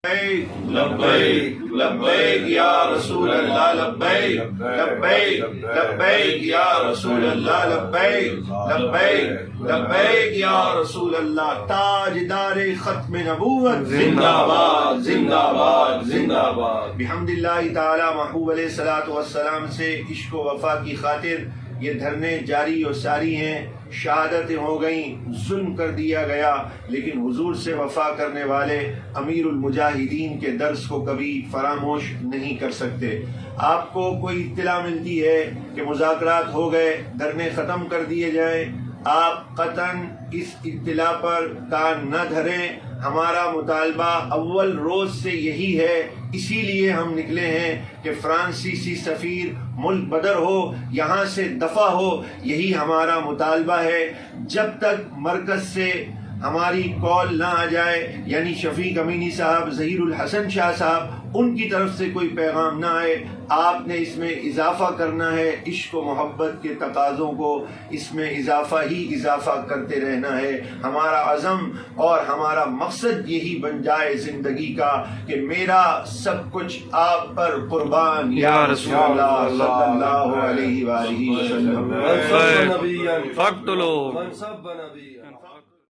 لبیک لبیک یا رسول اللہ لبیک لبیک لبیک یا رسول اللہ لبیک لبیک لبیک یا رسول اللہ. تاجدار ختم نبوت زندہ باد زندہ باد زندہ باد. بحمد اللہ تعالی محبوب علیہ الصلوۃ والسلام سے عشق و وفا کی خاطر یہ دھرنے جاری و ساری ہیں. شہادتیں ہو گئیں، ظلم کر دیا گیا، لیکن حضور سے وفا کرنے والے امیر المجاہدین کے درس کو کبھی فراموش نہیں کر سکتے. آپ کو کوئی اطلاع ملتی ہے کہ مذاکرات ہو گئے، دھرنے ختم کر دیے جائیں، آپ قطعاً اس اطلاع پر کان نہ دھریں. ہمارا مطالبہ اول روز سے یہی ہے، اسی لیے ہم نکلے ہیں کہ فرانسیسی سفیر ملک بدر ہو، یہاں سے دفع ہو. یہی ہمارا مطالبہ ہے. جب تک مرکز سے ہماری کال نہ آ جائے، یعنی شفیق امینی صاحب، ظہیر الحسن شاہ صاحب، ان کی طرف سے کوئی پیغام نہ آئے، آپ نے اس میں اضافہ کرنا ہے. عشق و محبت کے تقاضوں کو اس میں اضافہ ہی اضافہ کرتے رہنا ہے. ہمارا عزم اور ہمارا مقصد یہی بن جائے زندگی کا کہ میرا سب کچھ آپ پر قربان یا رسول اللہ صلی اللہ علیہ وآلہ وسلم. فقتلوا